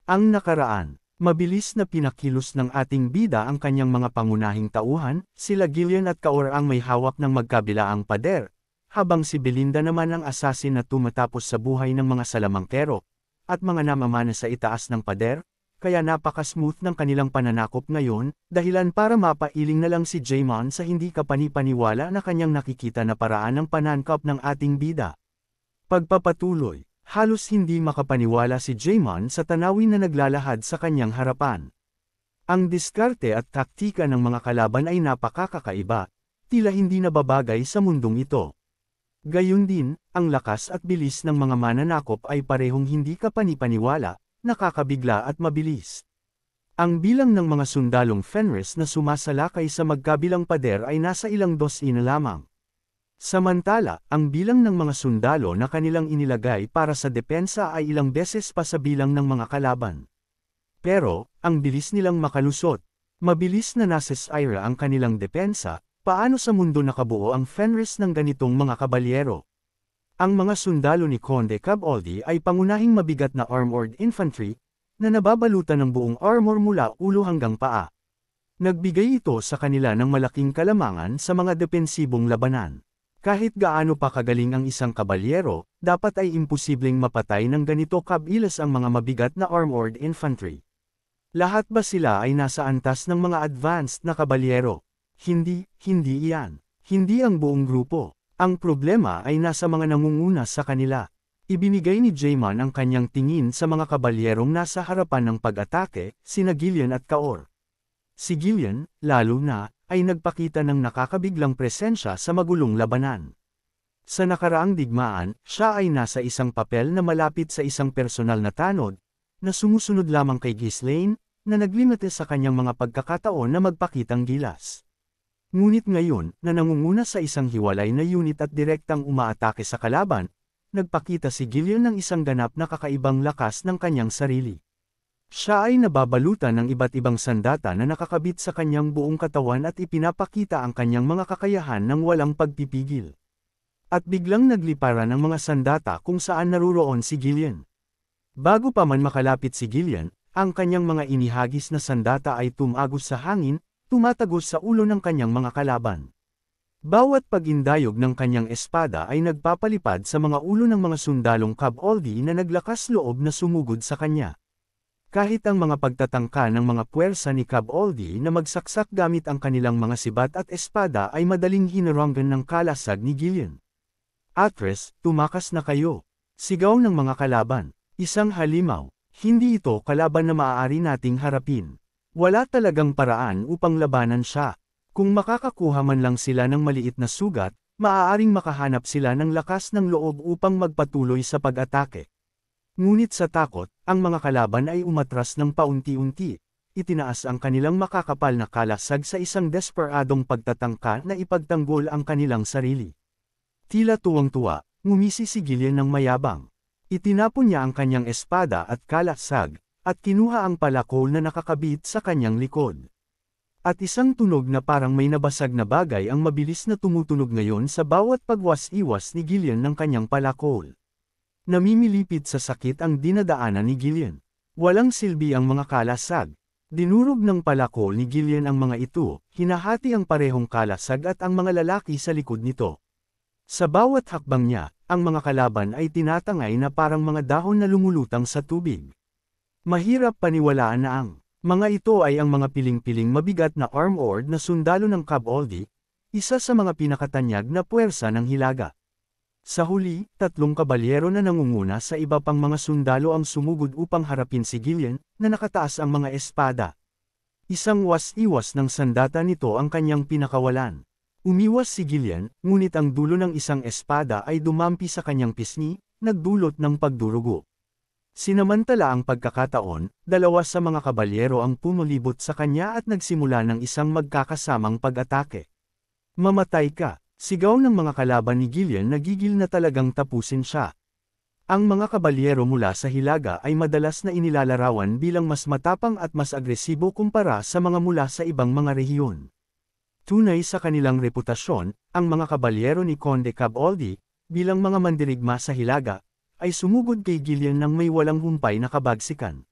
Ang nakaraan, mabilis na pinakilos ng ating bida ang kanyang mga pangunahing tauhan, sila Gillian at Kaur ang may hawak ng magkabilaang pader, habang si Belinda naman ang asasin na tumatapos sa buhay ng mga salamangkero, at mga namamana sa itaas ng pader, kaya napaka-smooth ng kanilang pananakop ngayon, dahilan para mapailing na lang si Jaymon sa hindi kapani-paniwala na kanyang nakikita na paraan ng panangkap ng ating bida. Pagpapatuloy. Halos hindi makapaniwala si Jaymon sa tanawin na naglalahad sa kanyang harapan. Ang diskarte at taktika ng mga kalaban ay napakakaiba, tila hindi nababagay sa mundong ito. Gayun din, ang lakas at bilis ng mga mananakop ay parehong hindi kapani-paniwala, nakakabigla at mabilis. Ang bilang ng mga sundalong Fenris na sumasalakay sa magkabilang pader ay nasa ilang dosina lamang. Samantala, ang bilang ng mga sundalo na kanilang inilagay para sa depensa ay ilang beses pa sa bilang ng mga kalaban. Pero, ang bilis nilang makalusot, mabilis na nasesira ang kanilang depensa, paano sa mundo nakabuo ang Fenris ng ganitong mga kabalyero? Ang mga sundalo ni Conde Caboldi ay pangunahing mabigat na armored infantry, na nababalutan ng buong armor mula ulo hanggang paa. Nagbigay ito sa kanila ng malaking kalamangan sa mga depensibong labanan. Kahit gaano pa kagaling ang isang kabalyero, dapat ay imposibleng mapatay ng ganito kabilis ang mga mabigat na armored infantry. Lahat ba sila ay nasa antas ng mga advanced na kabalyero? Hindi iyan. Hindi ang buong grupo. Ang problema ay nasa mga nangunguna sa kanila. Ibinigay ni Jaymon ang kanyang tingin sa mga kabalyerong nasa harapan ng pag-atake, sina Gillian at Kaur. Si Gillian, lalo na, ay nagpakita ng nakakabiglang presensya sa magulong labanan. Sa nakaraang digmaan, siya ay nasa isang papel na malapit sa isang personal na tanod, na sumusunod lamang kay Ghislaine, na naglimite sa kanyang mga pagkakataon na magpakitang gilas. Ngunit ngayon, na nangunguna sa isang hiwalay na unit at direktang umaatake sa kalaban, nagpakita si Gillian ng isang ganap na kakaibang lakas ng kanyang sarili. Siya ay nababalutan ng iba't ibang sandata na nakakabit sa kanyang buong katawan at ipinapakita ang kanyang mga kakayahan ng walang pagpipigil. At biglang nagliparan ang mga sandata kung saan naruroon si Gillian. Bago pa man makalapit si Gillian, ang kanyang mga inihagis na sandata ay tumagos sa hangin, tumatagos sa ulo ng kanyang mga kalaban. Bawat pag-indayog ng kanyang espada ay nagpapalipad sa mga ulo ng mga sundalong Caboldi na naglakas loob na sumugod sa kanya. Kahit ang mga pagtatangka ng mga puwersa ni Caboldi na magsaksak gamit ang kanilang mga sibat at espada ay madaling hinaranggan ng kalasag ni Gillian. Atres, tumakas na kayo. Sigaw ng mga kalaban. Isang halimaw. Hindi ito kalaban na maaari nating harapin. Wala talagang paraan upang labanan siya. Kung makakakuha man lang sila ng maliit na sugat, maaaring makahanap sila ng lakas ng loob upang magpatuloy sa pag-atake. Ngunit sa takot, ang mga kalaban ay umatras ng paunti-unti. Itinaas ang kanilang makakapal na kalasag sa isang desperadong pagtatangka na ipagtanggol ang kanilang sarili. Tila tuwang-tuwa, ngumisi si Gillian ng mayabang. Itinapon niya ang kanyang espada at kalasag, at kinuha ang palakol na nakakabit sa kanyang likod. At isang tunog na parang may nabasag na bagay ang mabilis na tumutunog ngayon sa bawat pagwas-iwas ni Gillian ng kanyang palakol. Namimilipid sa sakit ang dinadaanan ni Gillian. Walang silbi ang mga kalasag. Dinurog ng palakol ni Gillian ang mga ito, hinahati ang parehong kalasag at ang mga lalaki sa likod nito. Sa bawat hakbang niya, ang mga kalaban ay tinatangay na parang mga dahon na lumulutang sa tubig. Mahirap paniwalaan na ang mga ito ay ang mga piling-piling mabigat na armored na sundalo ng Caboldi, isa sa mga pinakatanyag na puwersa ng Hilaga. Sa huli, 3 kabalyero na nangunguna sa iba pang mga sundalo ang sumugod upang harapin si Gillian, na nakataas ang mga espada. Isang was-iwas ng sandata nito ang kanyang pinakawalan. Umiwas si Gillian, ngunit ang dulo ng isang espada ay dumampi sa kanyang pisngi, nagdulot ng pagdurugo. Sinamantala ang pagkakataon, 2 sa mga kabalyero ang pumulibot sa kanya at nagsimula ng isang magkakasamang pag-atake. Mamatay ka! Sigaw ng mga kalaban ni Gillian na gigil na talagang tapusin siya. Ang mga kabalyero mula sa Hilaga ay madalas na inilalarawan bilang mas matapang at mas agresibo kumpara sa mga mula sa ibang mga rehiyon. Tunay sa kanilang reputasyon, ang mga kabalyero ni Conde Caboldi, bilang mga mandirigma sa Hilaga, ay sumugod kay Gillian nang may walang humpay na kabagsikan.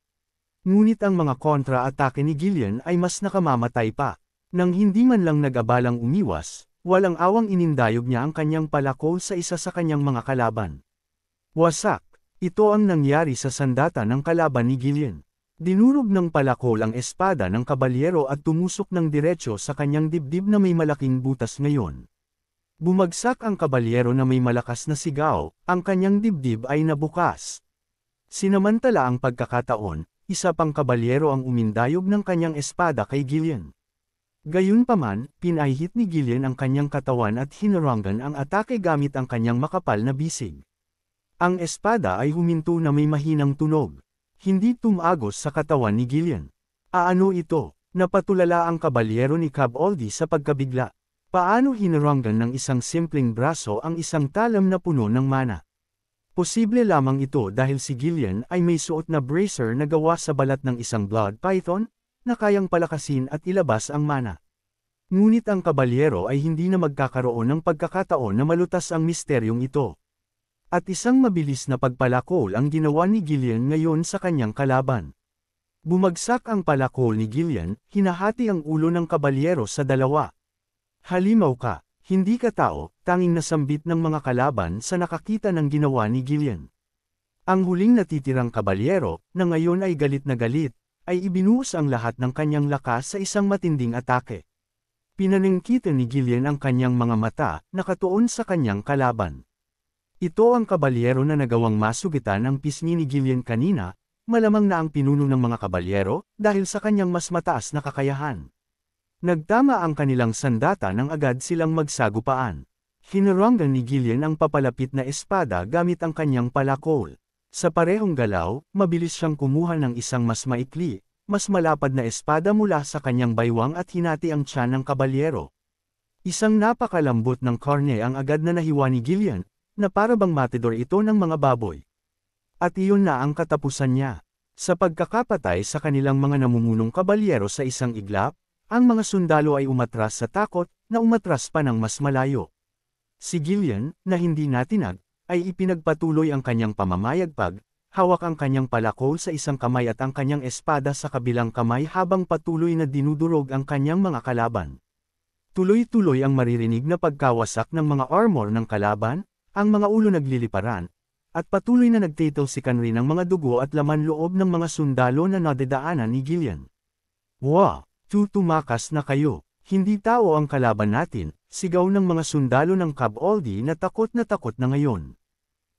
Ngunit ang mga kontra-atake ni Gillian ay mas nakamamatay pa. Nang hindi man lang nag-abalang umiwas, walang awang inindayog niya ang kanyang palakol sa isa sa kanyang mga kalaban. Wasak! Ito ang nangyari sa sandata ng kalaban ni Gillian. Dinurog ng palakol ang espada ng kabalyero at tumusok ng diretsyo sa kanyang dibdib na may malaking butas ngayon. Bumagsak ang kabalyero na may malakas na sigaw, ang kanyang dibdib ay nabukas. Sinamantala ang pagkakataon, isa pang kabalyero ang umindayog ng kanyang espada kay Gillian. Gayunpaman, pinahihit ni Gillian ang kanyang katawan at hinarangan ang atake gamit ang kanyang makapal na bisig. Ang espada ay huminto na may mahinang tunog. Hindi tumagos sa katawan ni Gillian. Ano ito? Napatulala ang kabalyero ni Cab Aldi sa pagkabigla. Paano hinarangan ng isang simpleng braso ang isang talam na puno ng mana? Posible lamang ito dahil si Gillian ay may suot na bracer na gawa sa balat ng isang blood python, na kayang palakasin at ilabas ang mana. Ngunit ang kabalyero ay hindi na magkakaroon ng pagkakataon na malutas ang misteryong ito. At isang mabilis na pagpalakol ang ginawa ni Gillian ngayon sa kanyang kalaban. Bumagsak ang palakol ni Gillian, hinahati ang ulo ng kabalyero sa dalawa. Halimaw ka! Hindi ka tao, tanging nasambit ng mga kalaban sa nakakita ng ginawa ni Gillian. Ang huling natitirang kabalyero, na ngayon ay galit na galit, ay ibinuhos ang lahat ng kanyang lakas sa isang matinding atake. Pinaningkitan ni Gillian ang kanyang mga mata, nakatuon sa kanyang kalaban. Ito ang kabalyero na nagawang masugitan ang pisngi ni Gillian kanina, malamang na ang pinuno ng mga kabalyero, dahil sa kanyang mas mataas na kakayahan. Nagtama ang kanilang sandata nang agad silang magsagupaan. Hinarangan ni Gillian ang papalapit na espada gamit ang kanyang palakol. Sa parehong galaw, mabilis siyang kumuha ng isang mas maikli, mas malapad na espada mula sa kanyang baywang at hinati ang tiyan ng kabalyero. Isang napakalambot ng karne ang agad na nahiwa ni Gillian, na para bang matidor ito ng mga baboy. At iyon na ang katapusan niya. Sa pagkakapatay sa kanilang mga namumunong kabalyero sa isang iglap, ang mga sundalo ay umatras sa takot, na umatras pa ng mas malayo. Si Gillian, na hindi natinag, ay ipinagpatuloy ang kanyang pamamayagpag, hawak ang kanyang palakol sa isang kamay at ang kanyang espada sa kabilang kamay habang patuloy na dinudurog ang kanyang mga kalaban. Tuloy-tuloy ang maririnig na pagkawasak ng mga armor ng kalaban, ang mga ulo nagliliparan, at patuloy na nagtitalsikan rin ang mga dugo at laman loob ng mga sundalo na nadadaanan ni Gillian. Wow! Tumakas na kayo, hindi tao ang kalaban natin, sigaw ng mga sundalo ng Cab Aldi na takot na ngayon.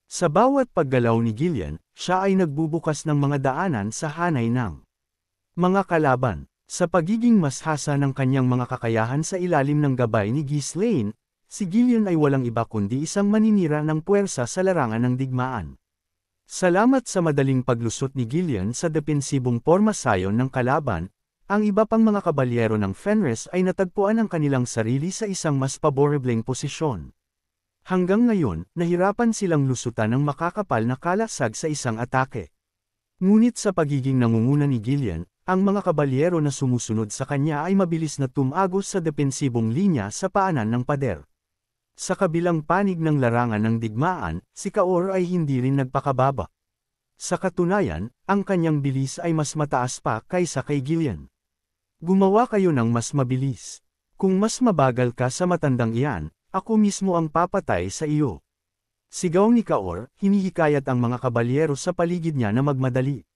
Sa bawat paggalaw ni Gillian, siya ay nagbubukas ng mga daanan sa hanay ng mga kalaban. Sa pagiging mashasa ng kanyang mga kakayahan sa ilalim ng gabay ni Ghislaine, si Gillian ay walang iba kundi isang maninira ng puwersa sa larangan ng digmaan. Salamat sa madaling paglusot ni Gillian sa depensibong pormasayon ng kalaban, ang iba pang mga kabalyero ng Fenris ay natagpuan ang kanilang sarili sa isang mas paborebleng posisyon. Hanggang ngayon, nahirapan silang lusutan ng makakapal na kalasag sa isang atake. Ngunit sa pagiging nangunguna ni Gillian, ang mga kabalyero na sumusunod sa kanya ay mabilis na tumagos sa depensibong linya sa paanan ng pader. Sa kabilang panig ng larangan ng digmaan, si Kaor ay hindi rin nagpakababa. Sa katunayan, ang kanyang bilis ay mas mataas pa kaysa kay Gillian. Gumawa kayo ng mas mabilis. Kung mas mabagal ka sa matandang iyan, ako mismo ang papatay sa iyo. Sigaw ni Kaor, hinihikayat ang mga kabalyero sa paligid niya na magmadali.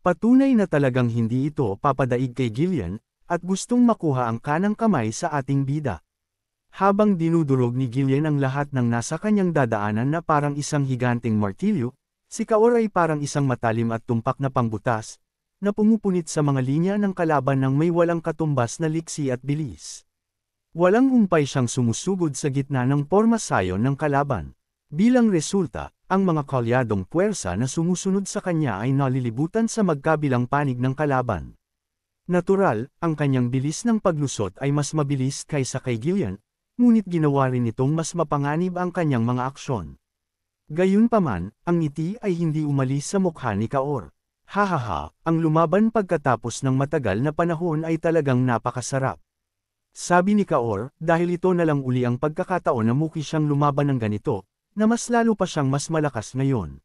Patunay na talagang hindi ito papadaig kay Gillian, at gustong makuha ang kanang kamay sa ating bida. Habang dinudurog ni Gillian ang lahat ng nasa kanyang dadaanan na parang isang higanting martilyo, si Kaor ay parang isang matalim at tumpak na pangbutas, na pumupunit sa mga linya ng kalaban ng may walang katumbas na liksi at bilis. Walang humpay siyang sumusugod sa gitna ng pormasayon ng kalaban. Bilang resulta, ang mga kalyadong puwersa na sumusunod sa kanya ay nalilibutan sa magkabilang panig ng kalaban. Natural, ang kanyang bilis ng paglusot ay mas mabilis kaysa kay Gillian, ngunit ginawa rin itong mas mapanganib ang kanyang mga aksyon. Gayunpaman, ang ngiti ay hindi umalis sa mukha ni Kaor. Hahaha, ang lumaban pagkatapos ng matagal na panahon ay talagang napakasarap. Sabi ni Kaor, dahil ito na lang uli ang pagkakataon na muki siyang lumaban ng ganito, na mas lalo pa siyang mas malakas ngayon.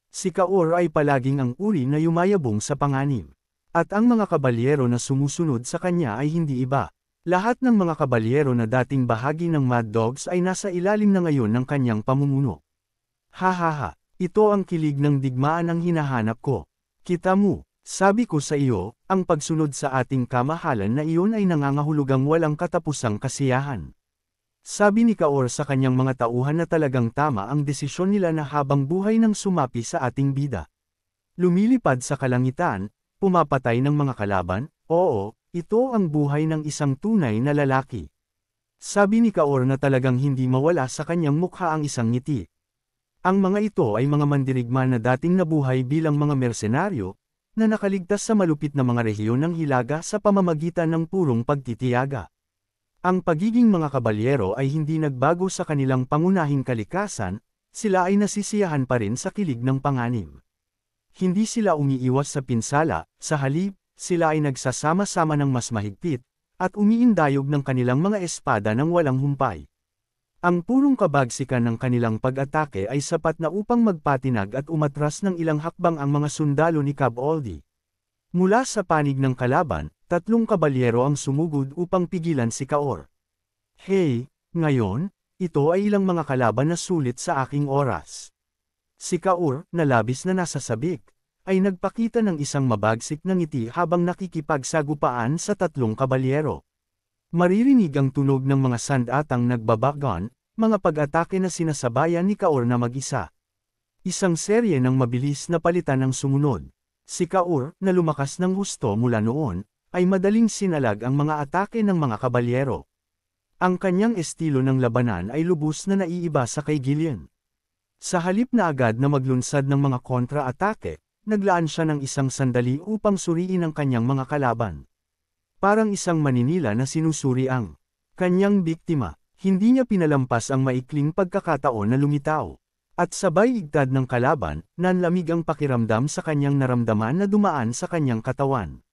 Si Kaor ay palaging ang uri na yumayabong sa panganib. At ang mga kabalyero na sumusunod sa kanya ay hindi iba. Lahat ng mga kabalyero na dating bahagi ng Mad Dogs ay nasa ilalim na ngayon ng kanyang pamumuno. Hahaha, ito ang kilig ng digmaan ang hinahanap ko. Kita mo, sabi ko sa iyo, ang pagsunod sa ating kamahalan na iyon ay nangangahulugang walang katapusang kasiyahan. Sabi ni Kaor sa kanyang mga tauhan na talagang tama ang desisyon nila na habang buhay nang sumapi sa ating bida. Lumilipad sa kalangitan, pumapatay ng mga kalaban, oo, ito ang buhay ng isang tunay na lalaki. Sabi ni Kaor na talagang hindi mawala sa kanyang mukha ang isang ngiti. Ang mga ito ay mga mandirigma na dating nabuhay bilang mga mersenaryo, na nakaligtas sa malupit na mga rehiyon ng Hilaga sa pamamagitan ng purong pagtitiyaga. Ang pagiging mga kabalyero ay hindi nagbago sa kanilang pangunahing kalikasan, sila ay nasisiyahan pa rin sa kilig ng panganib. Hindi sila umiiwas sa pinsala, sa halip, sila ay nagsasama-sama ng mas mahigpit, at umiindayog ng kanilang mga espada ng walang humpay. Ang purong kabagsikan ng kanilang pag-atake ay sapat na upang magpatinag at umatras ng ilang hakbang ang mga sundalo ni Cab Aldi. Mula sa panig ng kalaban, 3 kabalyero ang sumugod upang pigilan si Kaor. Hey, ngayon, ito ay ilang mga kalaban na sulit sa aking oras. Si Kaor, na labis na nasa sabik, ay nagpakita ng isang mabagsik na ngiti habang nakikipagsagupaan sa 3 kabalyero. Maririnig ang tunog ng mga sandatang nagbabagon, mga pag-atake na sinasabayan ni Kaor na mag-isa. Isang serye ng mabilis na palitan ang sumunod. Si Kaor, na lumakas ng husto mula noon, ay madaling sinalag ang mga atake ng mga kabalyero. Ang kanyang estilo ng labanan ay lubos na naiiba sa kay Gillian. Sa halip na agad na maglunsad ng mga kontra-atake, naglaan siya ng isang sandali upang suriin ang kanyang mga kalaban. Parang isang maninila na sinusuri ang kanyang biktima, hindi niya pinalampas ang maikling pagkakataon na lumitaw. At sabay igtad ng kalaban, nanlamig ang pakiramdam sa kanyang naramdaman na dumaan sa kanyang katawan.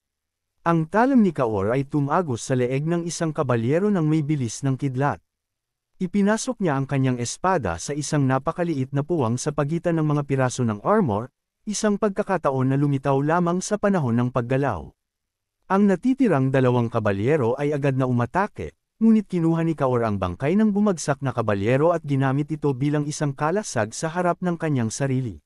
Ang talam ni Kaor ay tumagos sa leeg ng isang kabalyero ng may bilis ng kidlat. Ipinasok niya ang kanyang espada sa isang napakaliit na puwang sa pagitan ng mga piraso ng armor, isang pagkakataon na lumitaw lamang sa panahon ng paggalaw. Ang natitirang 2 kabalyero ay agad na umatake, ngunit kinuha ni Kaor ang bangkay ng bumagsak na kabalyero at ginamit ito bilang isang kalasag sa harap ng kanyang sarili.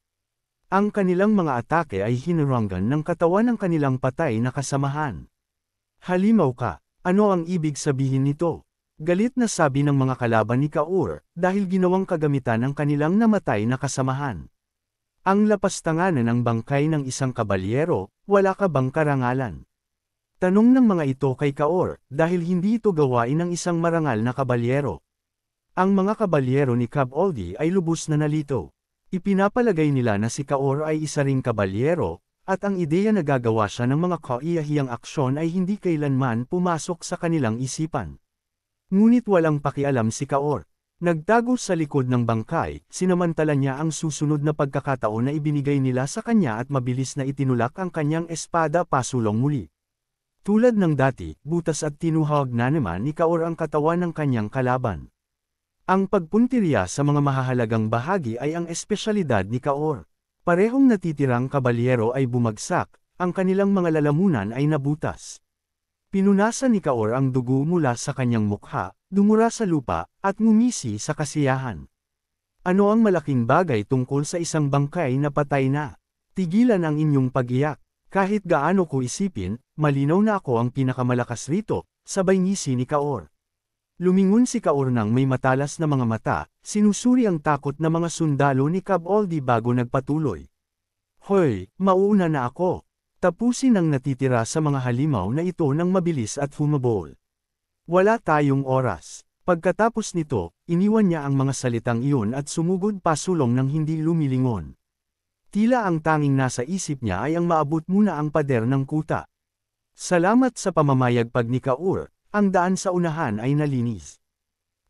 Ang kanilang mga atake ay hinuranggan ng katawan ng kanilang patay na kasamahan. Halimaw ka, ano ang ibig sabihin nito? Galit na sabi ng mga kalaban ni Kaor, dahil ginawang kagamitan ng kanilang namatay na kasamahan. Ang lapastanganan ng bangkay ng isang kabalyero, wala ka bang karangalan? Tanong ng mga ito kay Kaor, dahil hindi ito gawain ng isang marangal na kabalyero. Ang mga kabalyero ni Cab Aldi ay lubos na nalito. Ipinapalagay nila na si Kaor ay isa ring kabalyero, at ang ideya na gagawa siya ng mga kaiyahiyang aksyon ay hindi kailanman pumasok sa kanilang isipan. Ngunit walang pakialam si Kaor. Nagtago sa likod ng bangkay, sinamantala niya ang susunod na pagkakataon na ibinigay nila sa kanya at mabilis na itinulak ang kanyang espada pasulong muli. Tulad ng dati, butas at tinuhag na naman ni Kaor ang katawan ng kanyang kalaban. Ang pagpuntirya sa mga mahahalagang bahagi ay ang espesyalidad ni Kaor. Parehong natitirang kabalyero ay bumagsak, ang kanilang mga lalamunan ay nabutas. Pinunasan ni Kaor ang dugo mula sa kanyang mukha, dumura sa lupa, at ngumisi sa kasiyahan. Ano ang malaking bagay tungkol sa isang bangkay na patay na? Tigilan ang inyong pag-iyak. Kahit gaano ko isipin, malinaw na ako ang pinakamalakas rito, sabay ngisi ni Kaor. Lumingon si Kaor nang may matalas na mga mata, sinusuri ang takot na mga sundalo ni Cab Aldi bago nagpatuloy. Hoy, mauuna na ako. Tapusin ang natitira sa mga halimaw na ito ng mabilis at humabol. Wala tayong oras. Pagkatapos nito, iniwan niya ang mga salitang iyon at sumugod pasulong ng hindi lumilingon. Tila ang tanging nasa isip niya ay ang maabot muna ang pader ng kuta. Salamat sa pamamayagpag ni Kaor, ang daan sa unahan ay nalinis.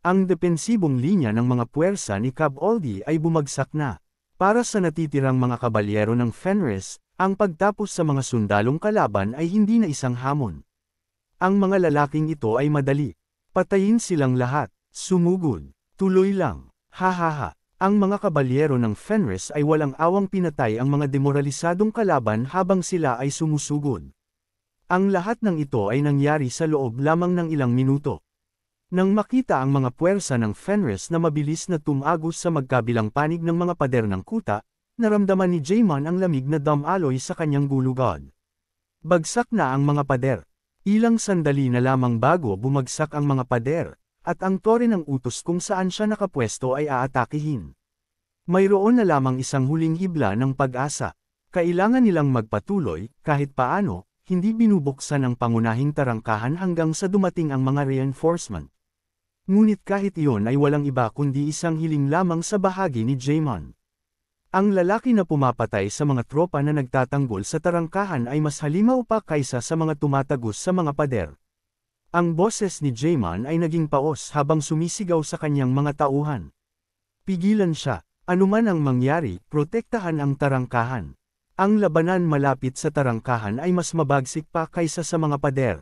Ang depensibong linya ng mga puwersa ni Cab Aldi ay bumagsak na. Para sa natitirang mga kabalyero ng Fenris, ang pagtapos sa mga sundalong kalaban ay hindi na isang hamon. Ang mga lalaking ito ay madali. Patayin silang lahat, sumugod, tuloy lang, hahaha. Ang mga kabalyero ng Fenris ay walang awang pinatay ang mga demoralisadong kalaban habang sila ay sumusugod. Ang lahat ng ito ay nangyari sa loob lamang ng ilang minuto. Nang makita ang mga puwersa ng Fenris na mabilis na tumagos sa magkabilang panig ng mga pader ng kuta, naramdaman ni Jaemon ang lamig na damaloy sa kanyang gulugod. Bagsak na ang mga pader. Ilang sandali na lamang bago bumagsak ang mga pader, at ang tore ng utos kung saan siya nakapwesto ay aatakihin. Mayroon na lamang isang huling hibla ng pag-asa. Kailangan nilang magpatuloy, kahit paano, hindi binubuksan ang pangunahing tarangkahan hanggang sa dumating ang mga reinforcement. Ngunit kahit iyon ay walang iba kundi isang hiling lamang sa bahagi ni Jaemon. Ang lalaki na pumapatay sa mga tropa na nagtatanggol sa tarangkahan ay mas halimaw pa kaysa sa mga tumatagos sa mga pader. Ang boses ni Jaemon ay naging paos habang sumisigaw sa kanyang mga tauhan. Pigilan siya, anuman ang mangyari, protektahan ang tarangkahan. Ang labanan malapit sa tarangkahan ay mas mabagsik pa kaysa sa mga pader.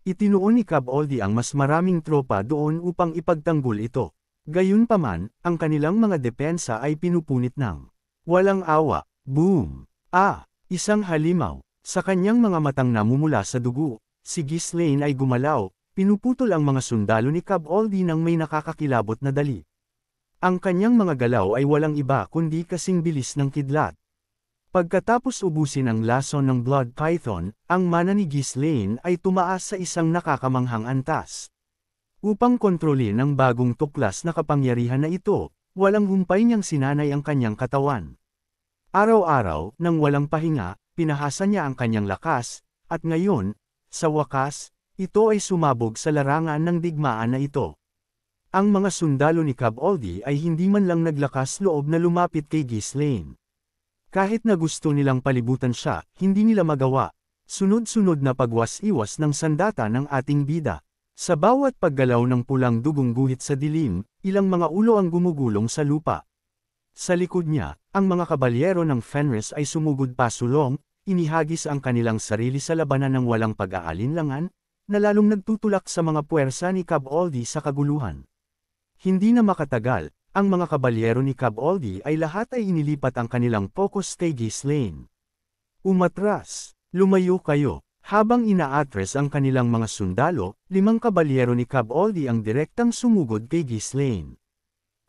Itinuon ni Cab Aldi ang mas maraming tropa doon upang ipagtanggol ito. Gayunpaman, ang kanilang mga depensa ay pinupunit ng walang awa. Boom! Isang halimaw. Sa kanyang mga matang namumula sa dugo, si Ghislaine ay gumalaw, pinuputol ang mga sundalo ni Cab Aldi ng may nakakakilabot na dali. Ang kanyang mga galaw ay walang iba kundi kasing bilis ng kidlat. Pagkatapos ubusin ang lason ng Blood Python, ang mana ni Ghislaine ay tumaas sa isang nakakamanghang antas. Upang kontrolin ang bagong tuklas na kapangyarihan na ito, walang humpay niyang sinanay ang kanyang katawan. Araw-araw, nang walang pahinga, pinahasa niya ang kanyang lakas, at ngayon, sa wakas, ito ay sumabog sa larangan ng digmaan na ito. Ang mga sundalo ni Cab Aldi ay hindi man lang naglakas loob na lumapit kay Ghislaine. Kahit na gusto nilang palibutan siya, hindi nila magawa. Sunod-sunod na pagwas-iwas ng sandata ng ating bida. Sa bawat paggalaw ng pulang dugong guhit sa dilim, ilang mga ulo ang gumugulong sa lupa. Sa likod niya, ang mga kabalyero ng Fenris ay sumugod pasulong, inihagis ang kanilang sarili sa labanan ng walang pag-aalinlangan, na lalong nagtutulak sa mga puwersa ni Cab Aldi sa kaguluhan. Hindi na makatagal, ang mga kabalyero ni Cab Aldi ay lahat ay inilipat ang kanilang focus kay Ghislaine. Umatras, lumayo kayo. Habang inaatres ang kanilang mga sundalo, 5 kabalyero ni Cab Aldi ang direktang sumugod kay Ghislaine.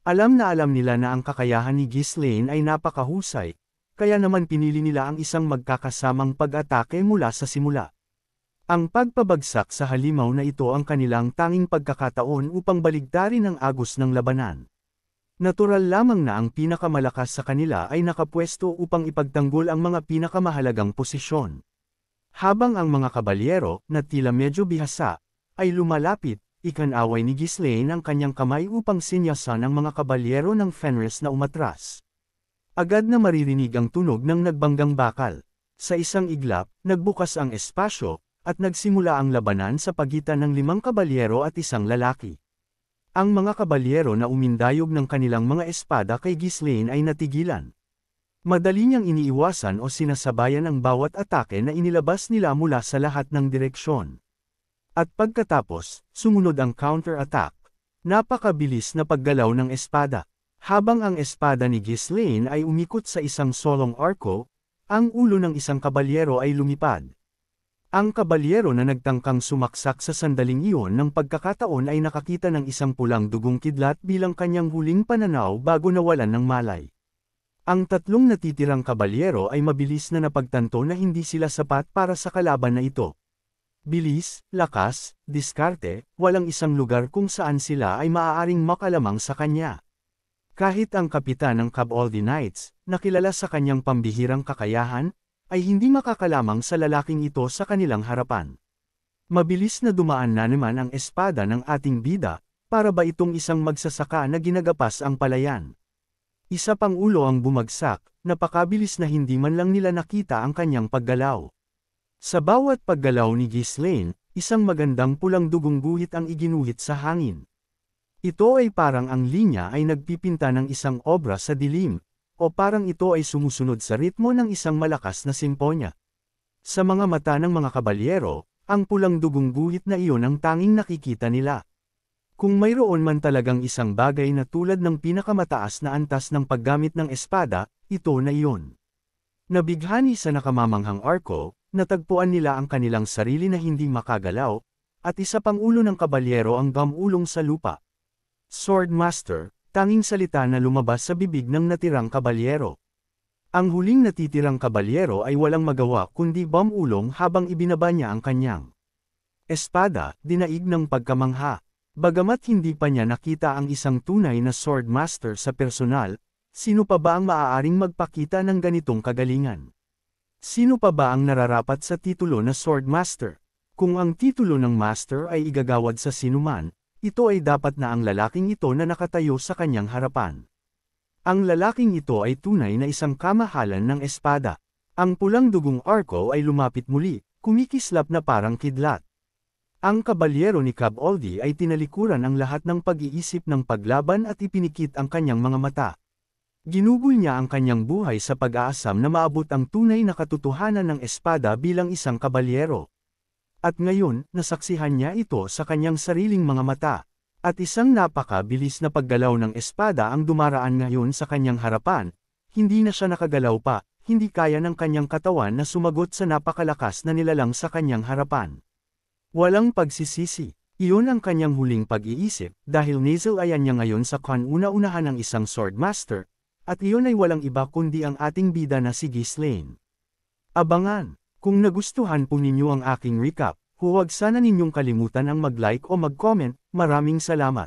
Alam na alam nila na ang kakayahan ni Ghislaine ay napakahusay, kaya naman pinili nila ang isang magkakasamang pag-atake mula sa simula. Ang pagpabagsak sa halimaw na ito ang kanilang tanging pagkakataon upang baligtarin ang agos ng labanan. Natural lamang na ang pinakamalakas sa kanila ay nakapwesto upang ipagtanggol ang mga pinakamahalagang posisyon. Habang ang mga kabalyero, na tila medyo bihasa, ay lumalapit, ikanaway ni Ghislaine ang kanyang kamay upang sinyasan ang mga kabalyero ng Fenris na umatras. Agad na maririnig ang tunog ng nagbanggang bakal. Sa isang iglap, nagbukas ang espasyo, at nagsimula ang labanan sa pagitan ng 5 kabalyero at isang lalaki. Ang mga kabalyero na umindayog ng kanilang mga espada kay Ghislaine ay natigilan. Madali niyang iniiwasan o sinasabayan ang bawat atake na inilabas nila mula sa lahat ng direksyon. At pagkatapos, sumunod ang counter-attack. Napakabilis na paggalaw ng espada. Habang ang espada ni Ghislaine ay umikot sa isang solong arko, ang ulo ng isang kabalyero ay lumipad. Ang kabalyero na nagtangkang sumaksak sa sandaling iyon ng pagkakataon ay nakakita ng isang pulang dugong kidlat bilang kanyang huling pananaw bago nawalan ng malay. Ang 3 natitirang kabalyero ay mabilis na napagtanto na hindi sila sapat para sa kalaban na ito. Bilis, lakas, diskarte, walang isang lugar kung saan sila ay maaaring makalamang sa kanya. Kahit ang kapitan ng Cab Aldi Knights, na kilala sa kanyang pambihirang kakayahan, ay hindi makakalamang sa lalaking ito sa kanilang harapan. Mabilis na dumaan na naman ang espada ng ating bida, para ba itong isang magsasaka na ginagapas ang palayan. Isa pang ulo ang bumagsak, napakabilis na hindi man lang nila nakita ang kanyang paggalaw. Sa bawat paggalaw ni Ghislaine, isang magandang pulang dugong guhit ang iginuhit sa hangin. Ito ay parang ang linya ay nagpipinta ng isang obra sa dilim, o parang ito ay sumusunod sa ritmo ng isang malakas na simponya. Sa mga mata ng mga kabalyero, ang pulang dugong guhit na iyon ang tanging nakikita nila. Kung mayroon man talagang isang bagay na tulad ng pinakamataas na antas ng paggamit ng espada, ito na iyon. Nabighani sa nakamamanghang arko, natagpuan nila ang kanilang sarili na hindi makagalaw, at isa pang ulo ng kabalyero ang gamulong sa lupa. Swordmaster, tanging salita na lumabas sa bibig ng natirang kabalyero. Ang huling natitirang kabalyero ay walang magawa kundi bumulong habang ibinaba niya ang kanyang espada, dinaig ng pagkamangha. Bagamat hindi pa niya nakita ang isang tunay na Swordmaster sa personal, sino pa ba ang maaaring magpakita ng ganitong kagalingan? Sino pa ba ang nararapat sa titulo na Swordmaster? Kung ang titulo ng Master ay igagawad sa sinuman, ito ay dapat na ang lalaking ito na nakatayo sa kanyang harapan. Ang lalaking ito ay tunay na isang kamahalan ng espada. Ang pulang dugong arko ay lumapit muli, kumikislap na parang kidlat. Ang kabalyero ni Cab Aldi ay tinalikuran ang lahat ng pag-iisip ng paglaban at ipinikit ang kanyang mga mata. Ginugol niya ang kanyang buhay sa pag-aasam na maabot ang tunay na katotohanan ng espada bilang isang kabalyero. At ngayon, nasaksihan niya ito sa kanyang sariling mga mata. At isang napakabilis na paggalaw ng espada ang dumaraan ngayon sa kanyang harapan. Hindi na siya nakagalaw pa, hindi kaya ng kanyang katawan na sumagot sa napakalakas na nilalang sa kanyang harapan. Walang pagsisisi. Iyon ang kanyang huling pag-iisip, dahil nasalayan niya ngayon sa kanuna-unahan ng isang Swordmaster, at iyon ay walang iba kundi ang ating bida na si Ghislaine. Abangan! Kung nagustuhan po ninyo ang aking recap, huwag sana ninyong kalimutan ang mag-like o mag-comment. Maraming salamat.